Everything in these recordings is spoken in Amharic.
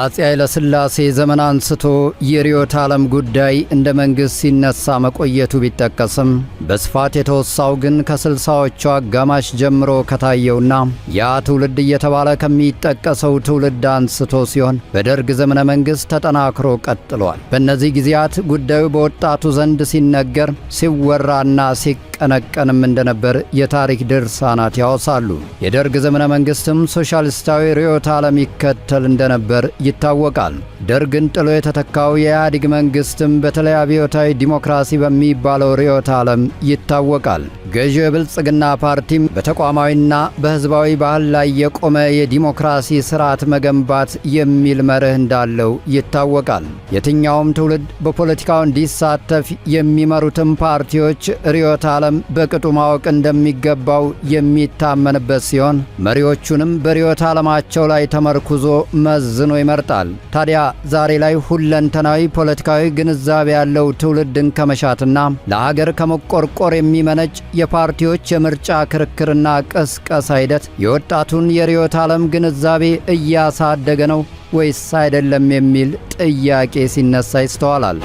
ከአፄ ኃይለ ሥላሴ ዘመን አንስቶ የርዕዮተ ዓለም ጉዳይ እንደ መንግሥት ሲነሳ መቆየቱ ቢጠቀስም በስፋት የተወሳው ግን ከ60ዎቹ አጋማሽ ጀምሮ ከታየውና ያ ትውልድ እየተባለ ከሚጠቀሰው ትውልድ አንስቶ ሲሆን በደርግ ዘመነ መንግሥት ተጠናክሮ ቀጥሏል። በእነዚህ ጊዜያት ጉዳዩ በወጣቱ ዘንድ ሲነገር ሲወራና ሲቀነቀንም እንደነበር የታሪክ ድርሳናት ያወሳሉ። የደርግ ዘመነ መንግሥትም ሶሻሊስታዊ ርዕዮተ ዓለም ይከተል እንደነበር ይታወቃል። ደርግን ጥሎ የተተካው የኢህአዴግ መንግሥትም በተለይ አብዮታዊ ዲሞክራሲ በሚባለው ርዕዮተ ዓለም ይታወቃል። ገዢው የብልጽግና ፓርቲም በተቋማዊና በሕዝባዊ ባህል ላይ የቆመ የዲሞክራሲ ሥርዓት መገንባት የሚል መርህ እንዳለው ይታወቃል። የትኛውም ትውልድ በፖለቲካው እንዲሳተፍ የሚመሩትም ፓርቲዎች ርዕዮተ ዓለም በቅጡ ማወቅ እንደሚገባው የሚታመንበት ሲሆን መሪዎቹንም በርዕዮተ ዓለማቸው ላይ ተመርኩዞ መዝኖ ይመርጣል። ታዲያ ዛሬ ላይ ሁለንተናዊ ፖለቲካዊ ግንዛቤ ያለው ትውልድን ከመሻትና ለሀገር ከመቆርቆር የሚመነጭ የፓርቲዎች የምርጫ ክርክርና ቅስቀሳ ሂደት የወጣቱን የርዕዮተ ዓለም ግንዛቤ እያሳደገ ነው ወይስ አይደለም የሚል ጥያቄ ሲነሳ ይስተዋላል።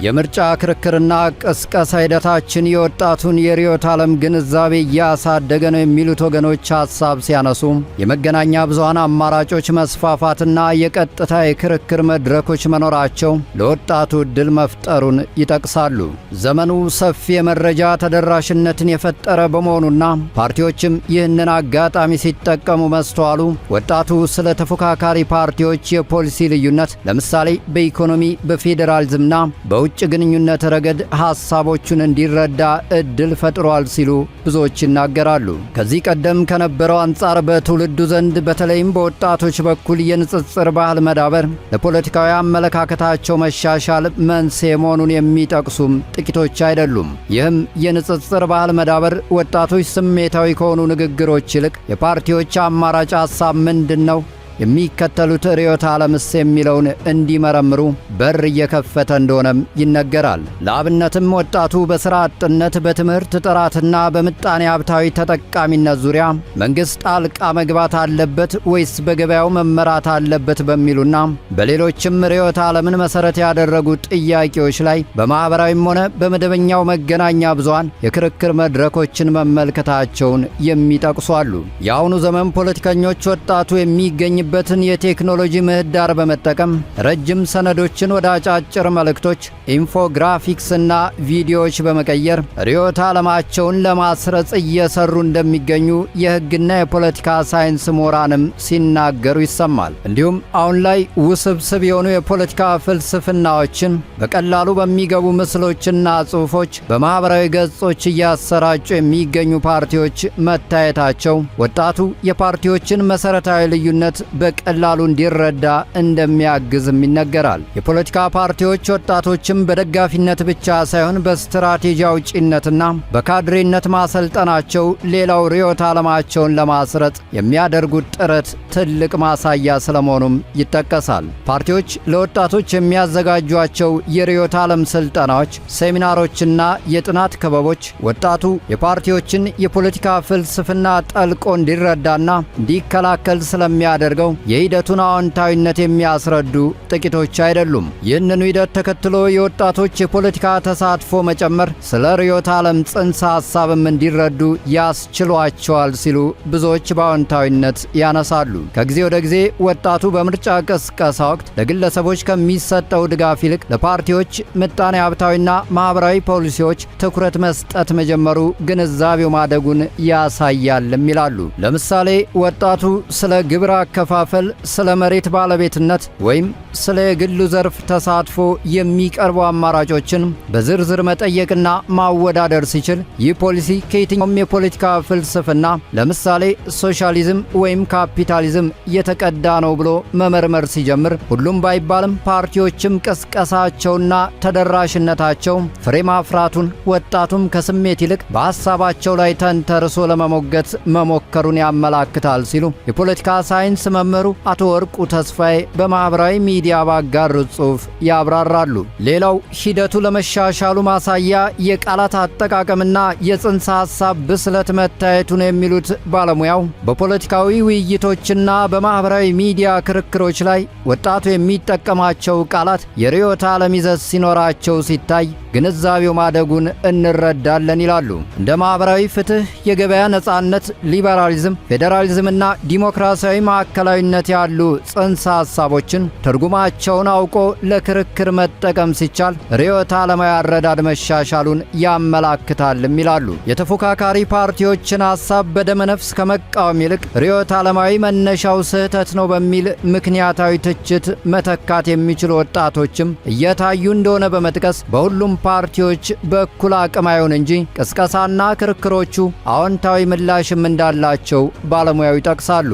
የምርጫ ክርክርና ቅስቀሳ ሂደታችን የወጣቱን የርዕዮተ ዓለም ግንዛቤ እያሳደገ ነው የሚሉት ወገኖች ሐሳብ ሲያነሱ የመገናኛ ብዙሃን አማራጮች መስፋፋትና የቀጥታ የክርክር መድረኮች መኖራቸው ለወጣቱ ዕድል መፍጠሩን ይጠቅሳሉ። ዘመኑ ሰፊ የመረጃ ተደራሽነትን የፈጠረ በመሆኑና ፓርቲዎችም ይህንን አጋጣሚ ሲጠቀሙ መስተዋሉ ወጣቱ ስለ ተፎካካሪ ፓርቲዎች የፖሊሲ ልዩነት ለምሳሌ በኢኮኖሚ በፌዴራሊዝምና በውጭ ግንኙነት ረገድ ሐሳቦቹን እንዲረዳ ዕድል ፈጥሯል ሲሉ ብዙዎች ይናገራሉ። ከዚህ ቀደም ከነበረው አንጻር በትውልዱ ዘንድ በተለይም በወጣቶች በኩል የንጽጽር ባህል መዳበር ለፖለቲካዊ አመለካከታቸው መሻሻል መንስኤ መሆኑን የሚጠቅሱም ጥቂቶች አይደሉም። ይህም የንጽጽር ባህል መዳበር ወጣቶች ስሜታዊ ከሆኑ ንግግሮች ይልቅ የፓርቲዎች አማራጭ ሐሳብ ምንድነው የሚከተሉት ርዕዮተ ዓለምስ የሚለውን እንዲመረምሩ በር እየከፈተ እንደሆነም ይነገራል። ለአብነትም ወጣቱ በሥራ አጥነት፣ በትምህርት ጥራትና በምጣኔ ሀብታዊ ተጠቃሚነት ዙሪያ መንግሥት ጣልቃ መግባት አለበት ወይስ በገበያው መመራት አለበት በሚሉና በሌሎችም ርዕዮተ ዓለምን መሠረት ያደረጉ ጥያቄዎች ላይ በማኅበራዊም ሆነ በመደበኛው መገናኛ ብዙሃን የክርክር መድረኮችን መመልከታቸውን የሚጠቅሱ አሉ። የአሁኑ ዘመን ፖለቲከኞች ወጣቱ የሚገኝ በትን የቴክኖሎጂ ምህዳር በመጠቀም ረጅም ሰነዶችን ወደ አጫጭር መልእክቶች፣ ኢንፎግራፊክስና ቪዲዮዎች በመቀየር ርዕዮተ ዓለማቸውን ለማስረጽ እየሰሩ እንደሚገኙ የሕግና የፖለቲካ ሳይንስ ምሁራንም ሲናገሩ ይሰማል። እንዲሁም አሁን ላይ ውስብስብ የሆኑ የፖለቲካ ፍልስፍናዎችን በቀላሉ በሚገቡ ምስሎችና ጽሑፎች በማኅበራዊ ገጾች እያሰራጩ የሚገኙ ፓርቲዎች መታየታቸው ወጣቱ የፓርቲዎችን መሠረታዊ ልዩነት በቀላሉ እንዲረዳ እንደሚያግዝም ይነገራል። የፖለቲካ ፓርቲዎች ወጣቶችም በደጋፊነት ብቻ ሳይሆን በስትራቴጂ አውጪነትና በካድሬነት ማሰልጠናቸው ሌላው ርዕዮተ ዓለማቸውን ለማስረጽ የሚያደርጉት ጥረት ትልቅ ማሳያ ስለመሆኑም ይጠቀሳል። ፓርቲዎች ለወጣቶች የሚያዘጋጇቸው የርዕዮተ ዓለም ስልጠናዎች፣ ሴሚናሮችና የጥናት ክበቦች ወጣቱ የፓርቲዎችን የፖለቲካ ፍልስፍና ጠልቆ እንዲረዳና እንዲከላከል ስለሚያደርገው የሂደቱን አዎንታዊነት የሚያስረዱ ጥቂቶች አይደሉም። ይህንኑ ሂደት ተከትሎ የወጣቶች የፖለቲካ ተሳትፎ መጨመር ስለ ርዕዮተ ዓለም ጽንሰ ሐሳብም እንዲረዱ ያስችሏቸዋል ሲሉ ብዙዎች በአዎንታዊነት ያነሳሉ። ከጊዜ ወደ ጊዜ ወጣቱ በምርጫ ቅስቀሳ ወቅት ለግለሰቦች ከሚሰጠው ድጋፍ ይልቅ ለፓርቲዎች ምጣኔ ሀብታዊና ማኅበራዊ ፖሊሲዎች ትኩረት መስጠት መጀመሩ ግንዛቤው ማደጉን ያሳያልም ይላሉ። ለምሳሌ ወጣቱ ስለ ግብር አከፋፈል፣ ስለ መሬት ባለቤትነት ወይም ስለ የግሉ ዘርፍ ተሳትፎ የሚቀርቡ አማራጮችን በዝርዝር መጠየቅና ማወዳደር ሲችል ይህ ፖሊሲ ከየትኛውም የፖለቲካ ፍልስፍና ለምሳሌ ሶሻሊዝም ወይም ካፒታሊዝም የተቀዳ ነው ብሎ መመርመር ሲጀምር ሁሉም ባይባልም ፓርቲዎችም ቅስቀሳቸውና ተደራሽነታቸው ፍሬ ማፍራቱን ወጣቱም ከስሜት ይልቅ በሐሳባቸው ላይ ተንተርሶ ለመሞገት መሞከሩን ያመላክታል ሲሉ የፖለቲካ ሳይንስ መምህሩ አቶ ወርቁ ተስፋዬ በማኅበራዊ ሚዲያ ባጋሩት ጽሑፍ ያብራራሉ። ሌላው ሂደቱ ለመሻሻሉ ማሳያ የቃላት አጠቃቀምና የጽንሰ ሐሳብ ብስለት መታየቱ ነው የሚሉት ባለሙያው በፖለቲካዊ ውይይቶችና በማኅበራዊ ሚዲያ ክርክሮች ላይ ወጣቱ የሚጠቀማቸው ቃላት የርዕዮተ ዓለም ይዘት ሲኖራቸው ሲታይ ግንዛቤው ማደጉን እንረዳለን ይላሉ። እንደ ማኅበራዊ ፍትሕ፣ የገበያ ነጻነት፣ ሊበራሊዝም፣ ፌዴራሊዝምና ዲሞክራሲያዊ ማዕከላዊነት ያሉ ጽንሰ ሐሳቦችን ትርጉማቸውን አውቆ ለክርክር መጠቀም ሲቻል ርዕዮተ ዓለማዊ አረዳድ መሻሻሉን ያመላክታልም ይላሉ። የተፎካካሪ ፓርቲዎችን ሐሳብ በደመነፍስ ከመቃወም ይልቅ ርዕዮተ ዓለማዊ መነሻው ስህተት ነው በሚል ምክንያታዊ ትችት መተካት የሚችሉ ወጣቶችም እየታዩ እንደሆነ በመጥቀስ በሁሉም ፓርቲዎች በኩል አቅም አይሆን እንጂ ቅስቀሳና ክርክሮቹ አዎንታዊ ምላሽም እንዳላቸው ባለሙያው ይጠቅሳሉ።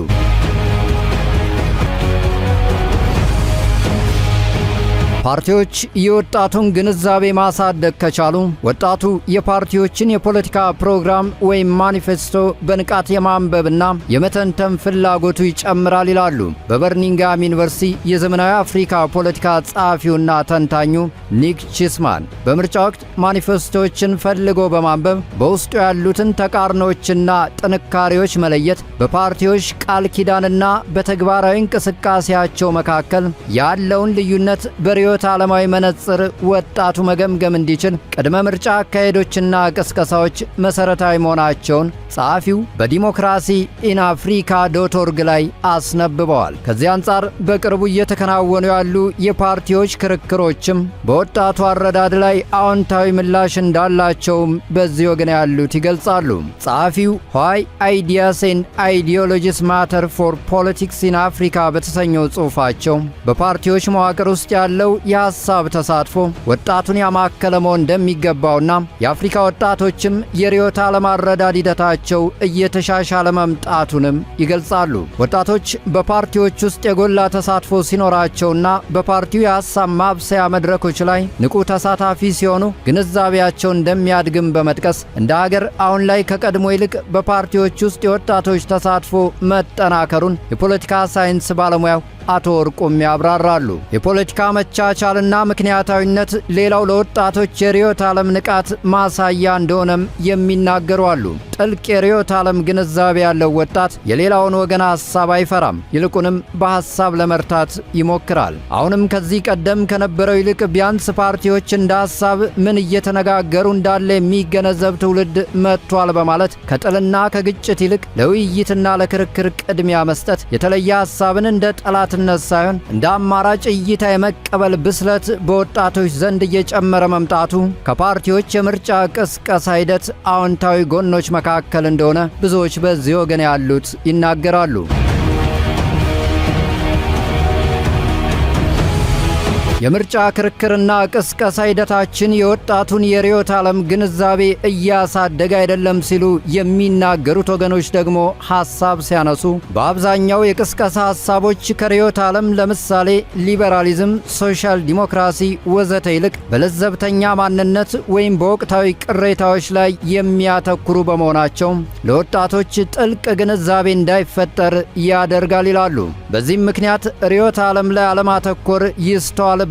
ፓርቲዎች የወጣቱን ግንዛቤ ማሳደግ ከቻሉ ወጣቱ የፓርቲዎችን የፖለቲካ ፕሮግራም ወይም ማኒፌስቶ በንቃት የማንበብና የመተንተን ፍላጎቱ ይጨምራል ይላሉ በበርሚንግሃም ዩኒቨርሲቲ የዘመናዊ አፍሪካ ፖለቲካ ጸሐፊውና ተንታኙ ኒክ ቺስማን። በምርጫ ወቅት ማኒፌስቶዎችን ፈልጎ በማንበብ በውስጡ ያሉትን ተቃርኖችና ጥንካሬዎች መለየት፣ በፓርቲዎች ቃል ኪዳንና በተግባራዊ እንቅስቃሴያቸው መካከል ያለውን ልዩነት በርዕዮተ ዓለማዊ መነጽር ወጣቱ መገምገም እንዲችል ቅድመ ምርጫ አካሄዶችና ቅስቀሳዎች መሰረታዊ መሆናቸውን ጸሐፊው በዲሞክራሲ ኢን አፍሪካ .org ላይ አስነብበዋል። ከዚህ አንጻር በቅርቡ እየተከናወኑ ያሉ የፓርቲዎች ክርክሮችም በወጣቱ አረዳድ ላይ አዎንታዊ ምላሽ እንዳላቸውም በዚህ ወገን ያሉት ይገልጻሉ። ጸሐፊው ዋይ አይዲያስ ኤንድ አይዲዮሎጂስ ማተር ፎር ፖለቲክስ ኢን አፍሪካ በተሰኘው ጽሑፋቸው በፓርቲዎች መዋቅር ውስጥ ያለው የሐሳብ ተሳትፎ ወጣቱን ያማከለ መሆን እንደሚገባውና የአፍሪካ ወጣቶችም የርዕዮተ ዓለም አረዳድ ሂደታቸው እየተሻሻለ መምጣቱንም ይገልጻሉ። ወጣቶች በፓርቲዎች ውስጥ የጎላ ተሳትፎ ሲኖራቸውና በፓርቲው የሐሳብ ማብሰያ መድረኮች ላይ ንቁ ተሳታፊ ሲሆኑ ግንዛቤያቸው እንደሚያድግም በመጥቀስ እንደ ሀገር አሁን ላይ ከቀድሞ ይልቅ በፓርቲዎች ውስጥ የወጣቶች ተሳትፎ መጠናከሩን የፖለቲካ ሳይንስ ባለሙያው አቶ ወርቁም ያብራራሉ። የፖለቲካ መቻቻልና ምክንያታዊነት ሌላው ለወጣቶች የርዕዮተ ዓለም ንቃት ማሳያ እንደሆነም የሚናገሩ አሉ። ጥልቅ የርዕዮተ ዓለም ግንዛቤ ያለው ወጣት የሌላውን ወገን ሐሳብ አይፈራም፣ ይልቁንም በሐሳብ ለመርታት ይሞክራል። አሁንም ከዚህ ቀደም ከነበረው ይልቅ ቢያንስ ፓርቲዎች እንደ ሐሳብ ምን እየተነጋገሩ እንዳለ የሚገነዘብ ትውልድ መጥቷል በማለት ከጥልና ከግጭት ይልቅ ለውይይትና ለክርክር ቅድሚያ መስጠት፣ የተለየ ሐሳብን እንደ ጠላት ሳይሆን እንደ አማራጭ እይታ የመቀበል ብስለት በወጣቶች ዘንድ እየጨመረ መምጣቱ ከፓርቲዎች የምርጫ ቅስቀሳ ሂደት አዎንታዊ ጎኖች መካከል እንደሆነ ብዙዎች በዚህ ወገን ያሉት ይናገራሉ። የምርጫ ክርክርና ቅስቀሳ ሂደታችን የወጣቱን የርዕዮተ ዓለም ግንዛቤ እያሳደገ አይደለም ሲሉ የሚናገሩት ወገኖች ደግሞ ሐሳብ ሲያነሱ በአብዛኛው የቅስቀሳ ሐሳቦች ከርዕዮተ ዓለም ለምሳሌ ሊበራሊዝም፣ ሶሻል ዲሞክራሲ ወዘተ ይልቅ በለዘብተኛ ማንነት ወይም በወቅታዊ ቅሬታዎች ላይ የሚያተኩሩ በመሆናቸው ለወጣቶች ጥልቅ ግንዛቤ እንዳይፈጠር ያደርጋል ይላሉ። በዚህም ምክንያት ርዕዮተ ዓለም ላይ አለማተኮር ይስተዋልባቸዋል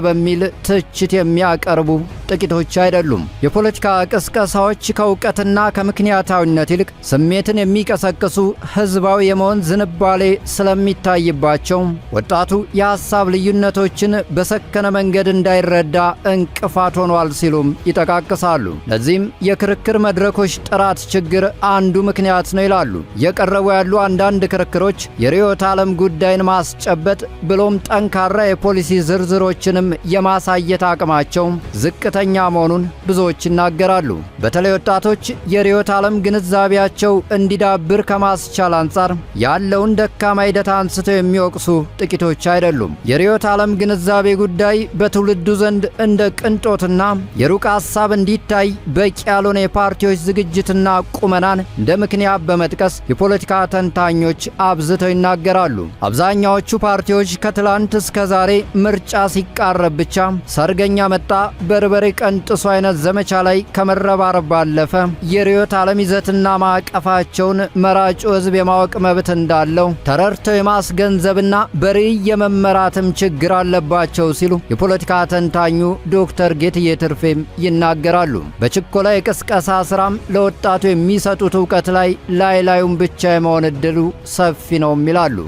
በሚል ትችት የሚያቀርቡ ጥቂቶች አይደሉም። የፖለቲካ ቅስቀሳዎች ከእውቀትና ከምክንያታዊነት ይልቅ ስሜትን የሚቀሰቅሱ ሕዝባዊ የመሆን ዝንባሌ ስለሚታይባቸው ወጣቱ የሐሳብ ልዩነቶችን በሰከነ መንገድ እንዳይረዳ እንቅፋት ሆኗል ሲሉም ይጠቃቅሳሉ። ለዚህም የክርክር መድረኮች ጥራት ችግር አንዱ ምክንያት ነው ይላሉ። የቀረቡ ያሉ አንዳንድ ክርክሮች የርዕዮተ ዓለም ጉዳይን ማስጨበጥ ብሎም ጠንካራ የፖሊሲ ዝርዝሮችንም የማሳየት አቅማቸው ዝቅተኛ መሆኑን ብዙዎች ይናገራሉ። በተለይ ወጣቶች የርዕዮተ ዓለም ግንዛቤያቸው እንዲዳብር ከማስቻል አንጻር ያለውን ደካማ ሂደት አንስተው የሚወቅሱ ጥቂቶች አይደሉም። የርዕዮተ ዓለም ግንዛቤ ጉዳይ በትውልዱ ዘንድ እንደ ቅንጦትና የሩቅ ሐሳብ እንዲታይ በቂ ያልሆነ የፓርቲዎች ዝግጅትና ቁመናን እንደ ምክንያት በመጥቀስ የፖለቲካ ተንታኞች አብዝተው ይናገራሉ። አብዛኛዎቹ ፓርቲዎች ከትላንት እስከ ዛሬ ምርጫ ምርጫ ሲቃረብ ብቻ ሰርገኛ መጣ በርበሬ ቀንጥሱ አይነት ዘመቻ ላይ ከመረባረብ ባለፈ የርዕዮተ ዓለም ይዘትና ማዕቀፋቸውን መራጩ ሕዝብ የማወቅ መብት እንዳለው ተረድተው የማስገንዘብና በርዕይ የመመራትም ችግር አለባቸው ሲሉ የፖለቲካ ተንታኙ ዶክተር ጌትዬ ትርፌም ይናገራሉ። በችኮላ የቅስቀሳ ስራም ለወጣቱ የሚሰጡት ዕውቀት ላይ ላዩን ብቻ የመሆን ዕድሉ ሰፊ ነው ይላሉ።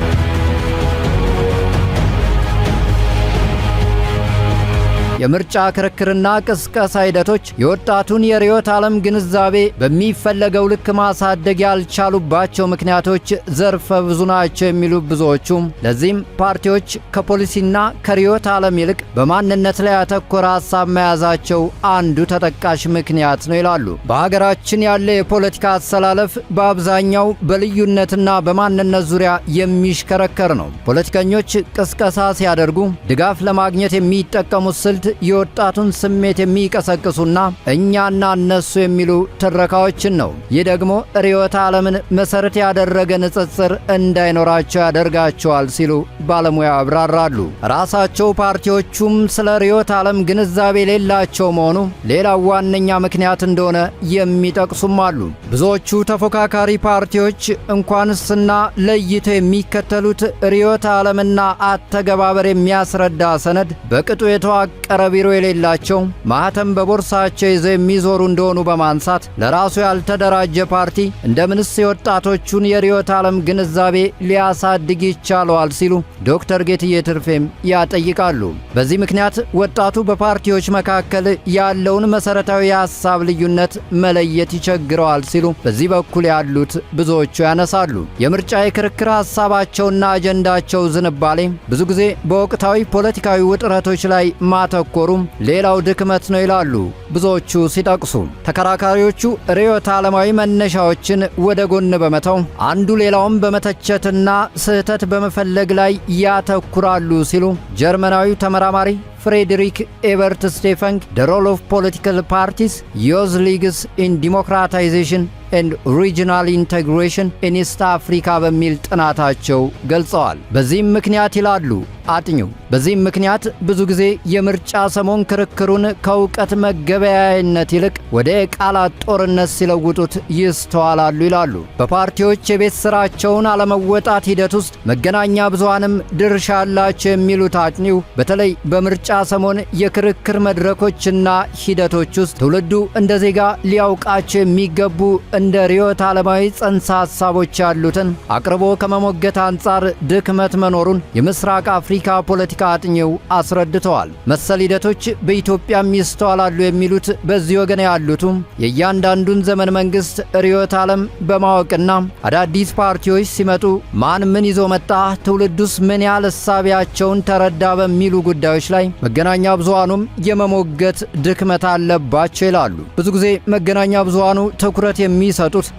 የምርጫ ክርክርና ቅስቀሳ ሂደቶች የወጣቱን የርዕዮተ ዓለም ግንዛቤ በሚፈለገው ልክ ማሳደግ ያልቻሉባቸው ምክንያቶች ዘርፈ ብዙ ናቸው የሚሉ ብዙዎቹም ለዚህም ፓርቲዎች ከፖሊሲና ከርዕዮተ ዓለም ይልቅ በማንነት ላይ ያተኮረ ሐሳብ መያዛቸው አንዱ ተጠቃሽ ምክንያት ነው ይላሉ። በሀገራችን ያለ የፖለቲካ አሰላለፍ በአብዛኛው በልዩነትና በማንነት ዙሪያ የሚሽከረከር ነው። ፖለቲከኞች ቅስቀሳ ሲያደርጉ ድጋፍ ለማግኘት የሚጠቀሙት ስልት የወጣቱን ስሜት የሚቀሰቅሱና እኛና እነሱ የሚሉ ትረካዎችን ነው። ይህ ደግሞ ርዕዮተ ዓለምን መሰረት ያደረገ ንጽጽር እንዳይኖራቸው ያደርጋቸዋል ሲሉ ባለሙያ ያብራራሉ። ራሳቸው ፓርቲዎቹም ስለ ርዕዮተ ዓለም ግንዛቤ የሌላቸው መሆኑ ሌላው ዋነኛ ምክንያት እንደሆነ የሚጠቅሱም አሉ። ብዙዎቹ ተፎካካሪ ፓርቲዎች እንኳንስና ለይተው የሚከተሉት ርዕዮተ ዓለምና አተገባበር የሚያስረዳ ሰነድ በቅጡ የተዋቀረ ቢሮ የሌላቸው ማህተም በቦርሳቸው ይዘው የሚዞሩ እንደሆኑ በማንሳት ለራሱ ያልተደራጀ ፓርቲ እንደምንስ የወጣቶቹን የርዕዮተ ዓለም ግንዛቤ ሊያሳድግ ይቻለዋል ሲሉ ዶክተር ጌትዬ ትርፌም ያጠይቃሉ። በዚህ ምክንያት ወጣቱ በፓርቲዎች መካከል ያለውን መሰረታዊ የሐሳብ ልዩነት መለየት ይቸግረዋል ሲሉ በዚህ በኩል ያሉት ብዙዎቹ ያነሳሉ። የምርጫ የክርክር ሐሳባቸውና አጀንዳቸው ዝንባሌ ብዙ ጊዜ በወቅታዊ ፖለቲካዊ ውጥረቶች ላይ ማተኮሩም ሌላው ድክመት ነው ይላሉ ብዙዎቹ ሲጠቅሱ። ተከራካሪዎቹ ርዕዮተ ዓለማዊ መነሻዎችን ወደ ጎን በመተው አንዱ ሌላውን በመተቸትና ስህተት በመፈለግ ላይ ያተኩራሉ ሲሉ ጀርመናዊው ተመራማሪ ፍሬድሪክ ኤበርት ስቴፈንግ The Role of Political Parties, Youth Leagues in Democratization and Regional Integration in East Africa በሚል ጥናታቸው ገልጸዋል። በዚህም ምክንያት ይላሉ አጥኚው፣ በዚህም ምክንያት ብዙ ጊዜ የምርጫ ሰሞን ክርክሩን ከእውቀት መገበያያነት ይልቅ ወደ ቃላት ጦርነት ሲለውጡት ይስተዋላሉ ይላሉ። በፓርቲዎች የቤት ስራቸውን አለመወጣት ሂደት ውስጥ መገናኛ ብዙሃንም ድርሻ አላቸው የሚሉት አጥኚው በተለይ በምርጫ ሰሞን የክርክር መድረኮችና ሂደቶች ውስጥ ትውልዱ እንደ ዜጋ ሊያውቃቸው የሚገቡ እንደ ርዕዮተ ዓለማዊ ጽንሰ ሐሳቦች ያሉትን አቅርቦ ከመሞገት አንጻር ድክመት መኖሩን የምስራቅ አፍሪካ ፖለቲካ አጥኚው አስረድተዋል። መሰል ሂደቶች በኢትዮጵያም ይስተዋላሉ የሚሉት በዚህ ወገን ያሉትም የእያንዳንዱን ዘመን መንግስት ርዕዮተ ዓለም በማወቅና አዳዲስ ፓርቲዎች ሲመጡ ማን ምን ይዞ መጣ፣ ትውልዱስ ምን ያህል እሳቢያቸውን ተረዳ በሚሉ ጉዳዮች ላይ መገናኛ ብዙሃኑም የመሞገት ድክመት አለባቸው ይላሉ። ብዙ ጊዜ መገናኛ ብዙሃኑ ትኩረት የሚሰጡት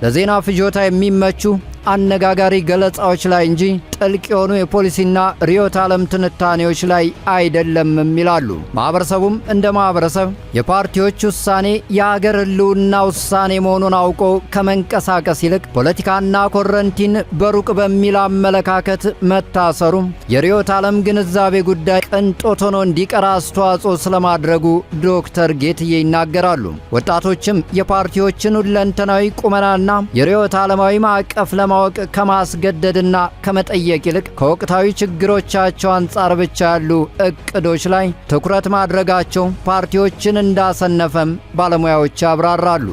ለዜና ፍጆታ የሚመቹ አነጋጋሪ ገለጻዎች ላይ እንጂ ጥልቅ የሆኑ የፖሊሲና ርዕዮተ ዓለም ትንታኔዎች ላይ አይደለም ይላሉ። ማህበረሰቡም እንደ ማህበረሰብ የፓርቲዎች ውሳኔ የሀገር ሕልውና ውሳኔ መሆኑን አውቆ ከመንቀሳቀስ ይልቅ ፖለቲካና ኮረንቲን በሩቅ በሚል አመለካከት መታሰሩ የርዕዮተ ዓለም ግንዛቤ ጉዳይ ቅንጦት ሆኖ እንዲቀር አስተዋጽኦ ስለማድረጉ ዶክተር ጌትዬ ይናገራሉ። ወጣቶችም የፓርቲዎችን ሁለንተናዊ ቁመናና የርዕዮተ ዓለማዊ ማዕቀፍ ለማወቅ ከማስገደድና ከመጠየቅ ይልቅ ከወቅታዊ ችግሮቻቸው አንጻር ብቻ ያሉ እቅዶች ላይ ትኩረት ማድረጋቸው ፓርቲዎችን እንዳሰነፈም ባለሙያዎች ያብራራሉ።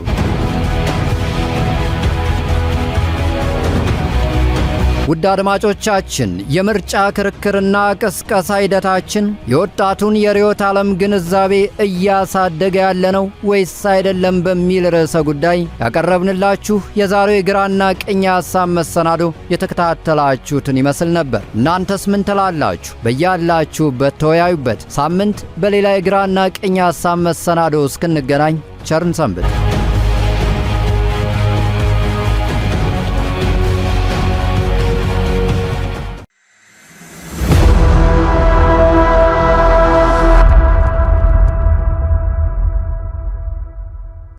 ውድ አድማጮቻችን የምርጫ ክርክርና ቅስቀሳ ሂደታችን የወጣቱን የርዕዮተ ዓለም ግንዛቤ እያሳደገ ያለ ነው ወይስ አይደለም በሚል ርዕሰ ጉዳይ ያቀረብንላችሁ የዛሬው የግራና ቀኝ ሐሳብ መሰናዶ የተከታተላችሁትን ይመስል ነበር። እናንተስ ምን ትላላችሁ? በያላችሁበት ተወያዩበት። ሳምንት በሌላ የግራና ቀኝ ሐሳብ መሰናዶ እስክንገናኝ ቸርን ሰንብት።